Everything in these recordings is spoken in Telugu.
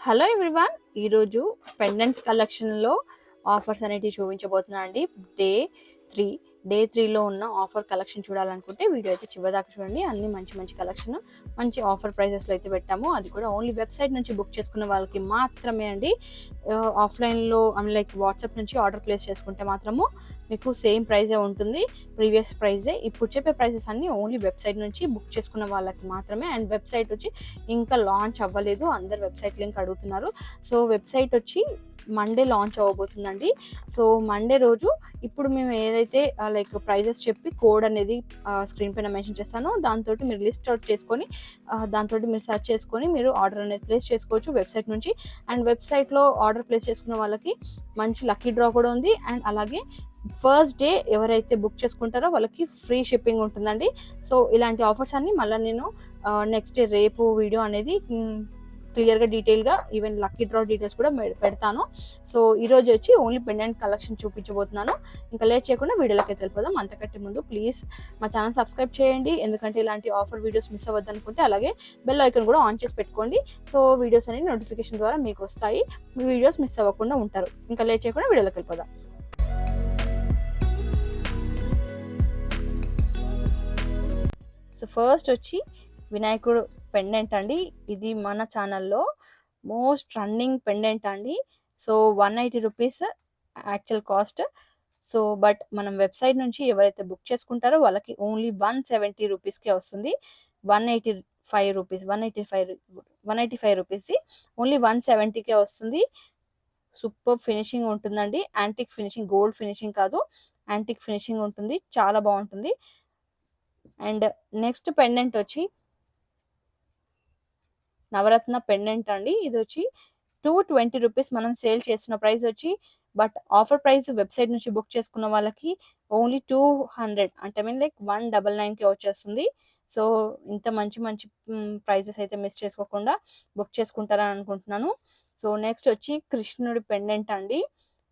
హలో ఎవ్రీవన్, ఈరోజు పెండెంట్స్ కలెక్షన్లో ఆఫర్స్ అనేటివి చూపించబోతున్నా అండి. డే 3 డే 3లో ఉన్న ఆఫర్ కలెక్షన్ చూడాలనుకుంటే వీడియో అయితే చివరిదాకా చూడండి. అన్ని మంచి మంచి కలెక్షన్, మంచి ఆఫర్ ప్రైజెస్లో అయితే పెట్టాము. అది కూడా ఓన్లీ వెబ్సైట్ నుంచి బుక్ చేసుకున్న వాళ్ళకి మాత్రమే అండి. ఆఫ్లైన్లో లైక్ వాట్సాప్ నుంచి ఆర్డర్ ప్లేస్ చేసుకుంటే మాత్రము మీకు సేమ్ ప్రైజే ఉంటుంది, ప్రీవియస్ ప్రైజే. ఇప్పుడు చెప్పే ప్రైజెస్ అన్నీ ఓన్లీ వెబ్సైట్ నుంచి బుక్ చేసుకున్న వాళ్ళకి మాత్రమే. అండ్ వెబ్సైట్ వచ్చి ఇంకా లాంచ్ అవ్వలేదు, అందరు వెబ్సైట్ లింక్ అడుగుతున్నారు. సో వెబ్సైట్ వచ్చి మండే లాంచ్ అవ్వబోతుందండి. సో మండే రోజు ఇప్పుడు మేము ఏదైతే లైక్ ప్రైజెస్ చెప్పి కోడ్ అనేది స్క్రీన్ పైన మెన్షన్ చేస్తాను, దాంతో మీరు లిస్ట్ అవుట్ చేసుకొని దాంతో మీరు సెర్చ్ చేసుకొని మీరు ఆర్డర్ అనేది ప్లేస్ చేసుకోవచ్చు వెబ్సైట్ నుంచి. అండ్ వెబ్సైట్లో ఆర్డర్ ప్లేస్ చేసుకున్న వాళ్ళకి మంచి లక్కీ డ్రా కూడా ఉంది. అండ్ అలాగే ఫస్ట్ డే ఎవరైతే బుక్ చేసుకుంటారో వాళ్ళకి ఫ్రీ షిప్పింగ్ ఉంటుందండి. సో ఇలాంటి ఆఫర్స్ అన్ని మళ్ళీ నేను నెక్స్ట్ డే రేపు వీడియో అనేది క్లియర్గా డీటెయిల్గా ఈవెన్ లక్కీ డ్రా డీటెయిల్స్ కూడా పెడతాను. సో ఈరోజు వచ్చి ఓన్లీ పెండెంట్ కలెక్షన్ చూపించబోతున్నాను. ఇంకా లేట్ చేయకుండా వీడియోలోకి వెళ్ళిపోదాం. అంతకంటే ముందు ప్లీజ్ మా ఛానల్ సబ్స్క్రైబ్ చేయండి, ఎందుకంటే ఇలాంటి ఆఫర్ వీడియోస్ మిస్ అవ్వద్దు అనుకుంటే. అలాగే బెల్ ఐకాన్ కూడా ఆన్ చేసి పెట్టుకోండి. సో వీడియోస్ అనేవి నోటిఫికేషన్ ద్వారా మీకు వస్తాయి, మీ వీడియోస్ మిస్ అవ్వకుండా ఉంటారు. ఇంకా లేట్ చేయకుండా వీడియోలోకి వెళ్ళిపోదాం. సో ఫస్ట్ వచ్చి వినాయకుడు పెండెంట్ అండి. ఇది మన ఛానల్లో మోస్ట్ రన్నింగ్ పెండెంట్ అండి. So 180 rupees actual cost. So but మనం వెబ్సైట్ నుంచి ఎవరైతే బుక్ చేసుకుంటారో వాళ్ళకి ఓన్లీ 170 రూపీస్కే వస్తుంది. 185 రూపీస్ 185 రూపీస్ది ఓన్లీ 170కే వస్తుంది. సూపర్ ఫినిషింగ్ ఉంటుందండి, యాంటిక్ ఫినిషింగ్, గోల్డ్ ఫినిషింగ్ కాదు, యాంటిక్ ఫినిషింగ్ ఉంటుంది, చాలా బాగుంటుంది. అండ్ నెక్స్ట్ పెండెంట్ వచ్చి నవరత్న పెండెంట్ అండి. ఇది వచ్చి 220 రూపీస్ మనం సేల్ చేస్తున్న ప్రైస్ వచ్చి, బట్ ఆఫర్ ప్రైస్ వెబ్సైట్ నుంచి బుక్ చేసుకున్న వాళ్ళకి ఓన్లీ 200 అంటే లైక్ 199కే వచ్చేస్తుంది. సో ఇంత మంచి మంచి ప్రైజెస్ అయితే మిస్ చేసుకోకుండా బుక్ చేసుకుంటారని అనుకుంటున్నాను. సో నెక్స్ట్ వచ్చి కృష్ణుడి పెండెంట్ అండి.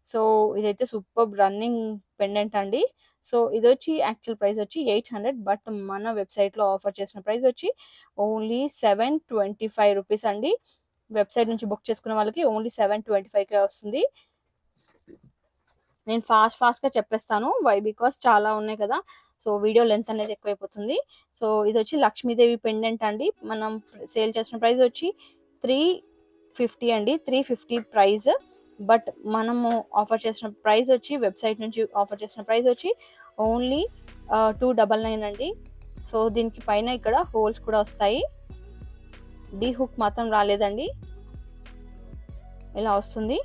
సో ఇదైతే సూపర్ రన్నింగ్ పెండెంట్ అండి. సో ఇది వచ్చి యాక్చువల్ ప్రైస్ వచ్చి 800, బట్ మన వెబ్సైట్లో ఆఫర్ చేసిన ప్రైస్ వచ్చి ఓన్లీ 725 రూపీస్ అండి. వెబ్సైట్ నుంచి బుక్ చేసుకున్న వాళ్ళకి ఓన్లీ 725కే వస్తుంది. నేను ఫాస్ట్గా చెప్పేస్తాను, వై బికాస్ చాలా ఉన్నాయి కదా, సో వీడియో లెంత్ అనేది ఎక్కువైపోతుంది. సో ఇది వచ్చి లక్ష్మీదేవి పెండెంట్ అండి. మనం సేల్ చేసిన ప్రైస్ వచ్చి 350 అండి, 350 ప్రైస్. బట్ మనము ఆఫర్ చేసిన ప్రైస్ వచ్చి వెబ్సైట్ నుంచి ఆఫర్ చేసిన ప్రైస్ వచ్చి ఓన్లీ 299 అండి. సో దీనికి పైన ఇక్కడ హోల్స్ కూడా వస్తాయి, డీ హుక్ మాత్రం రాలేదండి, ఇలా వస్తుంది.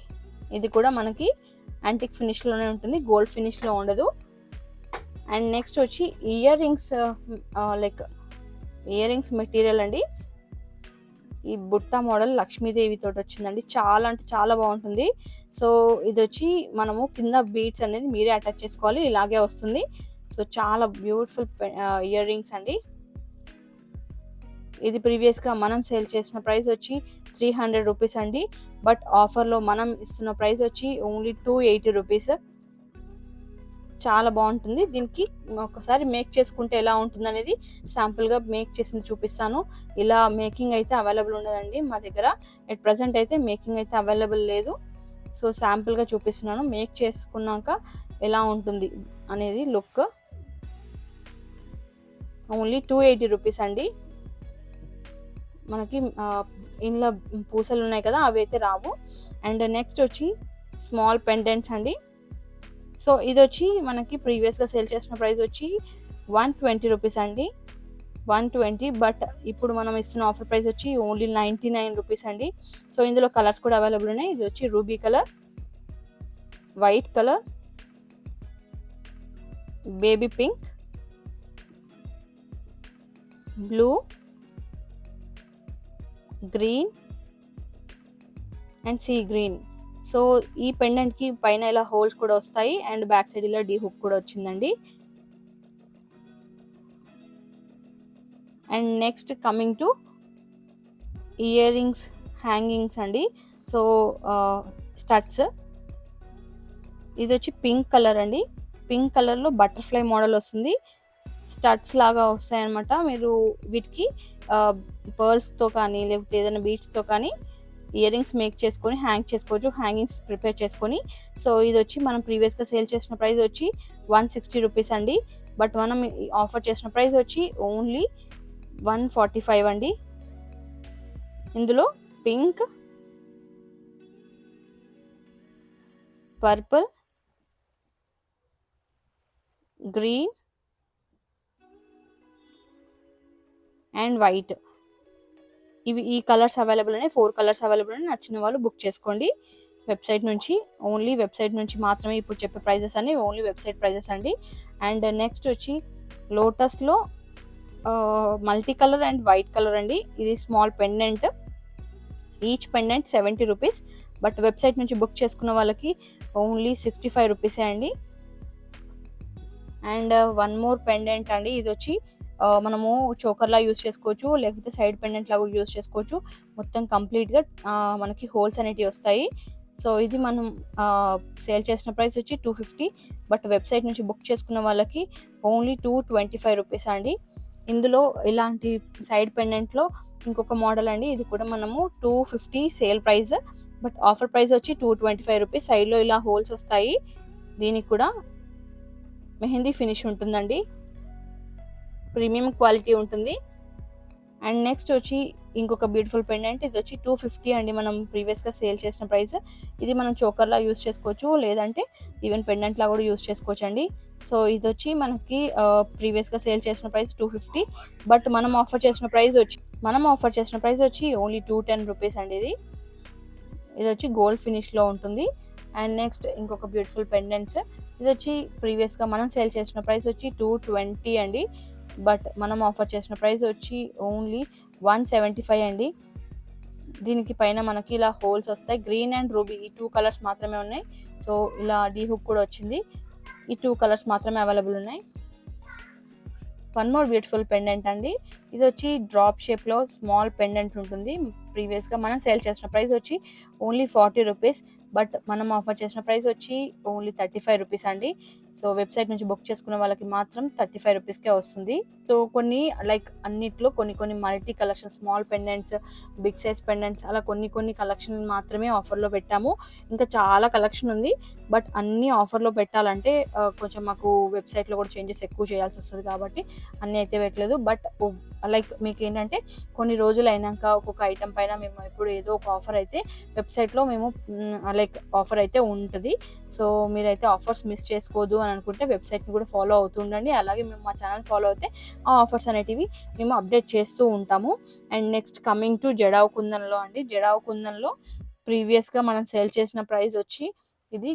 ఇది కూడా మనకి యాంటిక్ ఫినిష్లోనే ఉంటుంది, గోల్డ్ ఫినిష్లో ఉండదు. అండ్ నెక్స్ట్ వచ్చి ear rings, like ear rings material అండి. ఈ బుట్ట మోడల్ లక్ష్మీదేవి తోటి వచ్చిందండి, చాలా అంటే చాలా బాగుంటుంది. సో ఇది వచ్చి మనము కింద బీడ్స్ అనేది మీరే అటాచ్ చేసుకోవాలి, ఇలాగే వస్తుంది. సో చాలా బ్యూటిఫుల్ ఇయర్ రింగ్స్ అండి. ఇది ప్రీవియస్గా మనం సేల్ చేసిన ప్రైస్ వచ్చి 300 రూపీస్ అండి, బట్ ఆఫర్లో మనం ఇస్తున్న ప్రైస్ వచ్చి ఓన్లీ 280 రూపీస్. చాలా బాగుంటుంది. దీనికి ఒకసారి మేక్ చేసుకుంటే ఎలా ఉంటుంది అనేది శాంపుల్గా మేక్ చేసింది చూపిస్తాను. ఇలా మేకింగ్ అయితే అవైలబుల్ ఉండదండి మా దగ్గర, ఎట్ ప్రజెంట్ అయితే మేకింగ్ అయితే అవైలబుల్ లేదు. సో శాంపుల్గా చూపిస్తున్నాను, మేక్ చేసుకున్నాక ఎలా ఉంటుంది అనేది లుక్. ఓన్లీ 280 రూపీస్ అండి. మనకి ఇంట్లో పూసలు ఉన్నాయి కదా, అవి అయితే రావు. అండ్ నెక్స్ట్ వచ్చి స్మాల్ పెండెంట్స్ అండి. సో ఇది వచ్చి మనకి ప్రీవియస్గా సేల్ చేసిన ప్రైస్ వచ్చి 120 రూపీస్ అండి, 120. బట్ ఇప్పుడు మనం ఇస్తున్న ఆఫర్ ప్రైస్ వచ్చి ఓన్లీ 99 రూపీస్ అండి. సో ఇందులో కలర్స్ కూడా అవైలబుల్ ఉన్నాయి. ఇది వచ్చి ruby colour, white colour, baby pink, blue, green and sea green. So ఈ పెండెంట్కి పైన ఇలా హోల్స్ కూడా వస్తాయి, అండ్ బ్యాక్ సైడ్ ఇలా డీ హుక్ కూడా వచ్చిందండి. And next coming to ear rings hangings అండి. సో స్టడ్స్, ఇది వచ్చి పింక్ కలర్ అండి. పింక్ కలర్లో బటర్ఫ్లై మోడల్ వస్తుంది, స్టడ్స్ లాగా వస్తాయన్నమాట. మీరు వీటికి పర్ల్స్తో కానీ లేకపోతే ఏదైనా బీడ్స్తో కానీ ఇయర్ రింగ్స్ మేక్ చేసుకొని హ్యాంగ్ చేసుకోవచ్చు, హ్యాంగింగ్స్ ప్రిపేర్ చేసుకొని. సో ఇది వచ్చి మనం ప్రీవియస్గా సేల్ చేసిన ప్రైస్ వచ్చి 160 రూపీస్ అండి. బట్ మనం ఆఫర్ చేసిన ప్రైస్ వచ్చి ఓన్లీ 145 అండి. ఇందులో pink, purple, green and white ఈ కలర్స్ అవైలబుల్ ఉన్నాయి. 4 కలర్స్ అవైలబుల్ ఉన్నాయి. నచ్చిన వాళ్ళు బుక్ చేసుకోండి వెబ్సైట్ నుంచి. ఓన్లీ వెబ్సైట్ నుంచి మాత్రమే ఇప్పుడు చెప్పే ప్రైజెస్ అన్ని ఓన్లీ వెబ్సైట్ ప్రైజెస్ అండి. అండ్ నెక్స్ట్ వచ్చి లోటస్లో multi colour and white colour అండి. ఇది small pendant, each pendant 70 rupees. But website నుంచి బుక్ చేసుకున్న వాళ్ళకి ఓన్లీ 65 రూపీసే అండి. అండ్ వన్ మోర్ పెండెంట్ అండి. ఇది వచ్చి మనము చోకర్లా యూజ్ చేసుకోవచ్చు, లేకపోతే సైడ్ పెండెంట్ లాగా యూజ్ చేసుకోవచ్చు. మొత్తం కంప్లీట్గా మనకి హోల్స్ అనేటివి వస్తాయి. సో ఇది మనం సేల్ చేసిన ప్రైస్ వచ్చి 250. బట్ వెబ్సైట్ నుంచి బుక్ చేసుకున్న వాళ్ళకి ఓన్లీ 225 రూపీస్ అండి. ఇందులో ఇలాంటి సైడ్ పెండెంట్లో ఇంకొక మోడల్ అండి. ఇది కూడా మనము 250 sale price, but offer price వచ్చి 225 రూపీస్. సైడ్లో ఇలా హోల్స్ వస్తాయి. దీనికి కూడా మెహందీ ఫినిష్ ఉంటుందండి, ప్రీమియం క్వాలిటీ ఉంటుంది. అండ్ నెక్స్ట్ వచ్చి ఇంకొక బ్యూటిఫుల్ పెండెంట్. ఇది వచ్చి 250 అండి. మనం ప్రీవియస్గా సేల్ చేసిన ప్రైస్. ఇది మనం చోకర్లా యూస్ చేసుకోవచ్చు, లేదంటే ఈవెన్ పెండెంట్లా కూడా యూస్ చేసుకోవచ్చు అండి. సో ఇది వచ్చి మనకి ప్రీవియస్గా సేల్ చేసిన ప్రైస్ 250. బట్ మనం ఆఫర్ చేసిన ప్రైస్ వచ్చి ఓన్లీ 210 రూపీస్ అండి. ఇది వచ్చి గోల్డ్ ఫినిష్లో ఉంటుంది. అండ్ నెక్స్ట్ ఇంకొక బ్యూటిఫుల్ పెండెంట్స్. ఇది వచ్చి ప్రీవియస్గా మనం సేల్ చేసిన ప్రైస్ వచ్చి 220 అండి. బట్ మనం ఆఫర్ చేసిన ప్రైస్ వచ్చి ఓన్లీ 175 అండి. దీనికి పైన మనకి ఇలా హోల్స్ వస్తాయి. గ్రీన్ అండ్ రూబీ ఈ 2 కలర్స్ మాత్రమే ఉన్నాయి. సో ఇలా డీ హుక్ కూడా వచ్చింది. ఈ 2 కలర్స్ మాత్రమే అవైలబుల్ ఉన్నాయి. వన్ మోర్ బ్యూటిఫుల్ పెండెంట్ అండి. ఇది వచ్చి డ్రాప్ షేప్లో స్మాల్ పెండెంట్ ఉంటుంది. ప్రీవియస్గా మనం సేల్ చేసిన ప్రైస్ వచ్చి ఓన్లీ 40 రూపీస్. బట్ మనం ఆఫర్ చేసిన ప్రైస్ వచ్చి ఓన్లీ 35 రూపీస్ అండి. సో వెబ్సైట్ నుంచి బుక్ చేసుకున్న వాళ్ళకి మాత్రం 35 రూపీస్కే వస్తుంది. సో కొన్ని లైక్ అన్నిట్లో కొన్ని multi collection, small pendants, big size pendants, అలా కొన్ని కలెక్షన్ మాత్రమే ఆఫర్లో పెట్టాము. ఇంకా చాలా కలెక్షన్ ఉంది. బట్ అన్నీ ఆఫర్లో పెట్టాలంటే కొంచెం మాకు వెబ్సైట్లో కూడా చేంజెస్ ఎక్కువ చేయాల్సి వస్తుంది, కాబట్టి అన్నీ అయితే పెట్టలేదు. బట్ లైక్ మీకు ఏంటంటే కొన్ని రోజులు అయినాక ఒక్కొక్క ఐటెం పైన మేము ఇప్పుడు ఏదో ఒక ఆఫర్ అయితే వెబ్సైట్లో మేము లైక్ ఆఫర్ అయితే ఉంటుంది. సో మీరైతే ఆఫర్స్ మిస్ చేసుకోవద్దు అని అనుకుంటే వెబ్సైట్ని కూడా ఫాలో అవుతూ ఉండండి. అలాగే మేము మా ఛానల్ ఫాలో అయితే ఆ ఆఫర్స్ అనేటివి మేము అప్డేట్ చేస్తూ ఉంటాము. And next coming to jadau కుందన్లో అండి. జడావ్ కుందన్లో ప్రీవియస్గా మనం సేల్ చేసిన ప్రైస్ వచ్చి ఇది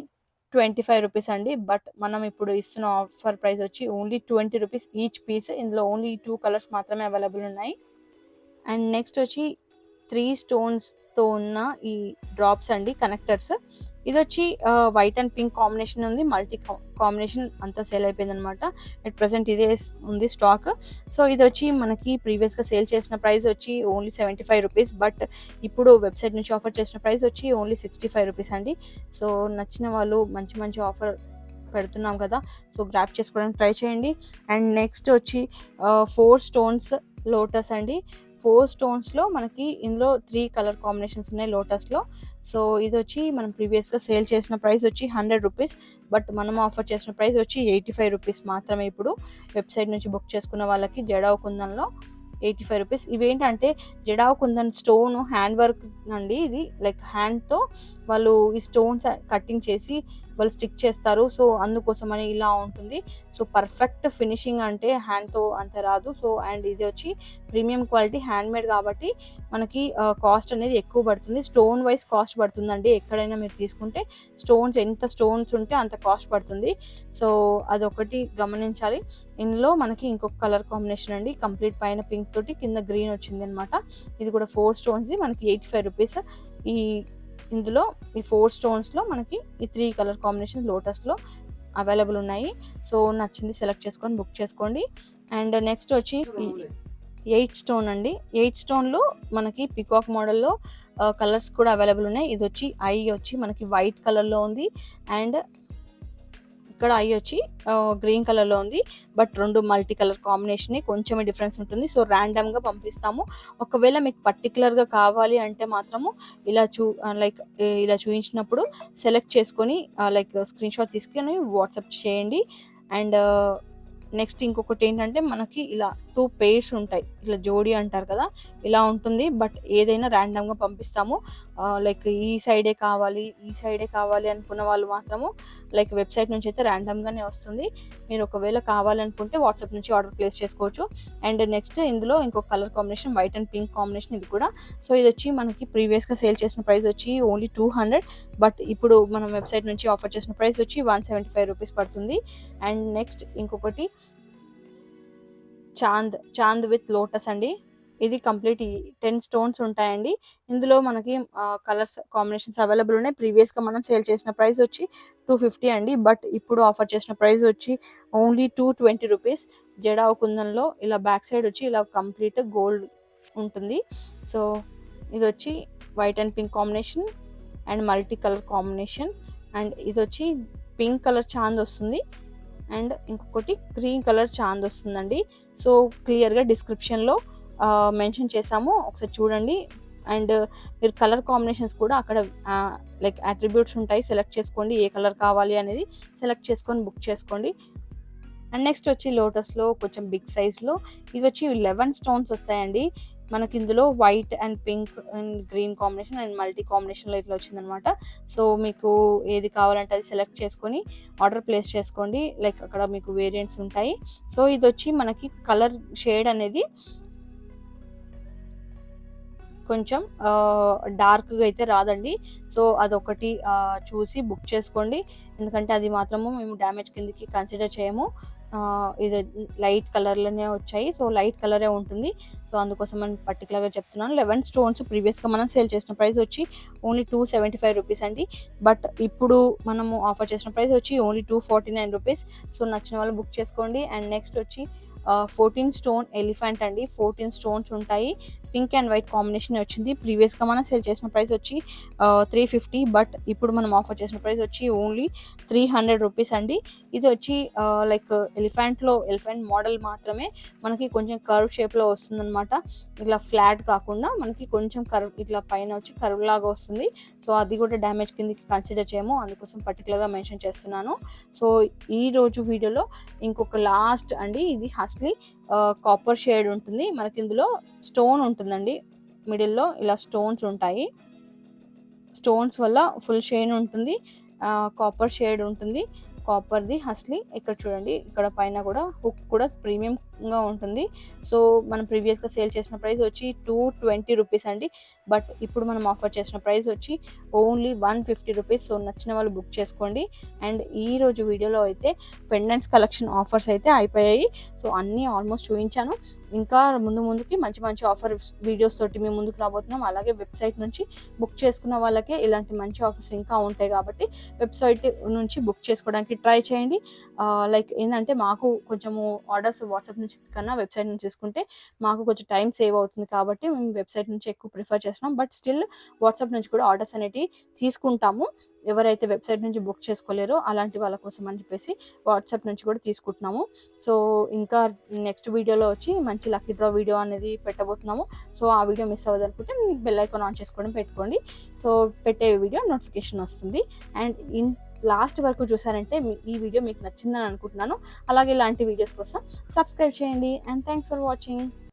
25 రూపీస్ అండి. బట్ మనం ఇప్పుడు ఇస్తున్న ఆఫర్ ప్రైస్ వచ్చి ఓన్లీ 20 రూపీస్ ఈచ్ పీస్. ఇందులో ఓన్లీ 2 కలర్స్ మాత్రమే అవైలబుల్ ఉన్నాయి. అండ్ నెక్స్ట్ వచ్చి 3 స్టోన్స్తో ఉన్న ఈ డ్రాప్స్ అండి, కనెక్టర్స్. ఇది వచ్చి వైట్ అండ్ పింక్ కాంబినేషన్ ఉంది. మల్టీ కాంబినేషన్ అంతా సేల్ అయిపోయింది అనమాట. అట్ ప్రజెంట్ ఇదే ఉంది స్టాక్. సో ఇది వచ్చి మనకి ప్రీవియస్గా సేల్ చేసిన ప్రైస్ వచ్చి ఓన్లీ 75 రూపీస్. బట్ ఇప్పుడు వెబ్సైట్ నుంచి ఆఫర్ చేసిన ప్రైస్ వచ్చి ఓన్లీ 65 రూపీస్ అండి. సో నచ్చిన వాళ్ళు మంచి ఆఫర్ పెడుతున్నాం కదా, సో గ్రాప్ చేసుకోవడానికి ట్రై చేయండి. అండ్ నెక్స్ట్ వచ్చి 4 స్టోన్స్ లోటస్ అండి. 4 స్టోన్స్లో మనకి ఇందులో 3 కలర్ కాంబినేషన్స్ ఉన్నాయి లోటస్లో. సో ఇది వచ్చి మనం ప్రీవియస్గా సేల్ చేసిన ప్రైస్ వచ్చి 100 రూపీస్. బట్ మనం ఆఫర్ చేసిన ప్రైస్ వచ్చి 85 రూపీస్ మాత్రమే. ఇప్పుడు వెబ్సైట్ నుంచి బుక్ చేసుకున్న వాళ్ళకి జడావ్ కుందన్లో 85 రూపీస్. ఇవేంటంటే jadau kundan stone hand work అండి. ఇది లైక్ హ్యాండ్తో వాళ్ళు ఈ స్టోన్స్ కటింగ్ చేసి వాళ్ళు స్టిక్ చేస్తారు. సో అందుకోసమని ఇలా ఉంటుంది. సో పర్ఫెక్ట్ ఫినిషింగ్ అంటే హ్యాండ్తో అంత రాదు. సో అండ్ ఇది వచ్చి ప్రీమియం క్వాలిటీ హ్యాండ్మేడ్ కాబట్టి మనకి కాస్ట్ అనేది ఎక్కువ పడుతుంది. స్టోన్ వైజ్ కాస్ట్ పడుతుందండి. ఎక్కడైనా మీరు తీసుకుంటే ఎంత స్టోన్స్ ఉంటే అంత కాస్ట్ పడుతుంది. సో అదొకటి గమనించాలి. ఇందులో మనకి ఇంకొక కలర్ కాంబినేషన్ అండి. కంప్లీట్ పైన పింక్ తోటి కింద గ్రీన్ వచ్చింది అనమాట. ఇది కూడా 4 స్టోన్స్ మనకి 85 రూపీస్. ఇందులో ఈ 4 స్టోన్స్లో మనకి ఈ 3 కలర్ కాంబినేషన్ లోటస్లో అవైలబుల్ ఉన్నాయి. సో నచ్చింది సెలెక్ట్ చేసుకొని బుక్ చేసుకోండి. అండ్ నెక్స్ట్ వచ్చి 8 స్టోన్ అండి. 8 స్టోన్లో మనకి పికాక్ మోడల్లో కలర్స్ కూడా అవైలబుల్ ఉన్నాయి. ఇది వచ్చి ఐ వచ్చి మనకి వైట్ కలర్లో ఉంది. అండ్ ఇక్కడ ఐ వచ్చి గ్రీన్ కలర్లో ఉంది, బట్ రెండు మల్టీ కలర్ కాంబినేషన్ కొంచెమే డిఫరెన్స్ ఉంటుంది. సో ర్యాండమ్గా పంపిస్తాము. ఒకవేళ మీకు పర్టికులర్గా కావాలి అంటే మాత్రము ఇలా ఇలా చూపించినప్పుడు సెలెక్ట్ చేసుకొని లైక్ స్క్రీన్ షాట్ తీసుకొని వాట్సాప్ చేయండి. అండ్ నెక్స్ట్ ఇంకొకటి ఏంటంటే మనకి ఇలా 2 పెయిర్స్ ఉంటాయి, ఇట్లా జోడీ అంటారు కదా, ఇలా ఉంటుంది. బట్ ఏదైనా ర్యాండమ్గా పంపిస్తాము. లైక్ ఈ సైడే కావాలి అనుకున్న వాళ్ళు మాత్రము లైక్ వెబ్సైట్ నుంచి అయితే ర్యాండమ్గానే వస్తుంది. మీరు ఒకవేళ కావాలనుకుంటే వాట్సాప్ నుంచి ఆర్డర్ ప్లేస్ చేసుకోవచ్చు. అండ్ నెక్స్ట్ ఇందులో ఇంకొక colour combination white and pink combination ఇది కూడా. సో ఇది వచ్చి మనకి ప్రీవియస్గా సేల్ చేసిన ప్రైస్ వచ్చి ఓన్లీ 200, బట్ ఇప్పుడు మనం వెబ్సైట్ నుంచి ఆఫర్ చేసిన ప్రైస్ వచ్చి 175 రూపీస్ పడుతుంది. అండ్ నెక్స్ట్ ఇంకొకటి చాంద్ విత్ లోటస్ అండి. ఇది కంప్లీట్ 10 స్టోన్స్ ఉంటాయండి. ఇందులో మనకి కలర్స్ కాంబినేషన్స్ అవైలబుల్ ఉన్నాయి. ప్రీవియస్గా మనం సేల్ చేసిన ప్రైస్ వచ్చి 250 అండి, బట్ ఇప్పుడు ఆఫర్ చేసిన ప్రైస్ వచ్చి ఓన్లీ 220 రూపీస్. జడా కుందన్లో ఇలా బ్యాక్ సైడ్ వచ్చి ఇలా కంప్లీట్ గోల్డ్ ఉంటుంది. సో ఇది వచ్చి white and pink combination and multi colour combination. And ఇది వచ్చి పింక్ కలర్ చాంద్ వస్తుంది అండ్ ఇంకొకటి గ్రీన్ కలర్ చాంద్ వస్తుందండి. సో క్లియర్గా డిస్క్రిప్షన్లో మెన్షన్ చేసాము, ఒకసారి చూడండి. అండ్ మీరు కలర్ కాంబినేషన్స్ కూడా అక్కడ లైక్ అట్రిబ్యూట్స్ ఉంటాయి, సెలెక్ట్ చేసుకోండి ఏ కలర్ కావాలి అనేది సెలెక్ట్ చేసుకొని బుక్ చేసుకోండి. అండ్ నెక్స్ట్ వచ్చి లోటస్లో కొంచెం బిగ్ సైజ్లో ఇది వచ్చి 11 స్టోన్స్ వస్తాయండి. మనకి ఇందులో white and pink and green combination and multi కాంబినేషన్లో ఇట్లా వచ్చిందనమాట. సో మీకు ఏది కావాలంటే అది సెలెక్ట్ చేసుకొని ఆర్డర్ ప్లేస్ చేసుకోండి. లైక్ అక్కడ మీకు వేరియంట్స్ ఉంటాయి. సో ఇది వచ్చి మనకి కలర్ షేడ్ అనేది కొంచెం డార్క్గా అయితే రాదండి. సో అదొకటి చూసి బుక్ చేసుకోండి, ఎందుకంటే అది మాత్రము మేము డ్యామేజ్ కిందకి కన్సిడర్ చేయము. ఇది లైట్ కలర్లోనే వచ్చాయి, సో లైట్ కలరే ఉంటుంది. సో అందుకోసం మనం పర్టికులర్గా చెప్తున్నాను. 11 స్టోన్స్ ప్రీవియస్గా మనం సేల్ చేసిన ప్రైస్ వచ్చి ఓన్లీ 275 రూపీస్ అండి, బట్ ఇప్పుడు మనము ఆఫర్ చేసిన ప్రైస్ వచ్చి ఓన్లీ 249 రూపీస్. సో నచ్చిన వాళ్ళు బుక్ చేసుకోండి. అండ్ నెక్స్ట్ వచ్చి 14 స్టోన్ ఎలిఫెంట్ అండి. 14 స్టోన్స్ ఉంటాయి, పింక్ అండ్ వైట్ కాంబినేషన్ వచ్చింది. ప్రీవియస్గా మనం సేల్ చేసిన ప్రైస్ వచ్చి 350, బట్ ఇప్పుడు మనం ఆఫర్ చేసిన ప్రైస్ వచ్చి ఓన్లీ 300 రూపీస్ అండి. ఇది వచ్చి లైక్ ఎలిఫెంట్ మోడల్ మాత్రమే, మనకి కొంచెం కర్వ్ షేప్లో వస్తుందన్నమాట. ఇట్లా ఫ్లాట్ కాకుండా మనకి కొంచెం కర్వ్ ఇట్లా పైన వచ్చి కర్వ్ లాగా వస్తుంది. సో అది కూడా డ్యామేజ్ కిందకి కన్సిడర్ చేయము, అందుకోసం పర్టికులర్గా మెన్షన్ చేస్తున్నాను. సో ఈ రోజు వీడియోలో ఇంకొక లాస్ట్ అండి, ఇది హస్లీ కాపర్ షేడ్ ఉంటుంది. మనకి ఇందులో స్టోన్ ఉంటుందండి, మిడిల్లో ఇలా స్టోన్స్ ఉంటాయి. స్టోన్స్ వల్ల ఫుల్ షైన్ ఉంటుంది, కాపర్ షేడ్ ఉంటుంది. కాపర్ది హస్లీ. ఇక్కడ చూడండి, ఇక్కడ పైన కూడా హుక్ కూడా ప్రీమియంగా ఉంటుంది. సో మనం ప్రీవియస్గా సేల్ చేసిన ప్రైస్ వచ్చి 220 రూపీస్ అండి, బట్ ఇప్పుడు మనం ఆఫర్ చేసిన ప్రైస్ వచ్చి ఓన్లీ 150 రూపీస్. సో నచ్చిన వాళ్ళు బుక్ చేసుకోండి. అండ్ ఈరోజు వీడియోలో అయితే పెండెంట్స్ కలెక్షన్ ఆఫర్స్ అయితే అయిపోయాయి. సో అన్నీ ఆల్మోస్ట్ చూపించాను. ఇంకా ముందుకి మంచి ఆఫర్ వీడియోస్ తోటి మేము ముందుకు రాబోతున్నాం. అలాగే వెబ్సైట్ నుంచి బుక్ చేసుకున్న వాళ్ళకే ఇలాంటి మంచి ఆఫర్స్ ఇంకా ఉంటాయి, కాబట్టి వెబ్సైట్ నుంచి బుక్ చేసుకోవడానికి ట్రై చేయండి. లైక్ ఏంటంటే మాకు కొంచెము ఆర్డర్స్ వాట్సాప్ నుంచి కన్నా వెబ్సైట్ నుంచి తీసుకుంటే మాకు కొంచెం టైం సేవ్ అవుతుంది, కాబట్టి మేము వెబ్సైట్ నుంచి ఎక్కువ ప్రిఫర్ చేస్తున్నాం. బట్ స్టిల్ వాట్సాప్ నుంచి కూడా ఆర్డర్స్ అనేవి తీసుకుంటాము. ఎవరైతే వెబ్సైట్ నుంచి బుక్ చేసుకోలేరో అలాంటి వాళ్ళ కోసం అని చెప్పేసి వాట్సాప్ నుంచి కూడా తీసుకుంటున్నాము. సో ఇంకా నెక్స్ట్ వీడియోలో వచ్చి మంచి లక్కీ డ్రా వీడియో అనేది పెట్టబోతున్నాము. సో ఆ వీడియో మిస్ అవ్వదు అనుకుంటే బెల్ ఐకాన్ ఆన్ చేసుకోవడం పెట్టుకోండి. సో పెట్టే వీడియో నోటిఫికేషన్ వస్తుంది. అండ్ లాస్ట్ వరకు చూసారంటే ఈ వీడియో మీకు నచ్చిందని అనుకుంటున్నాను. అలాగే ఇలాంటి వీడియోస్ కోసం సబ్స్క్రైబ్ చేయండి. And thanks for watching.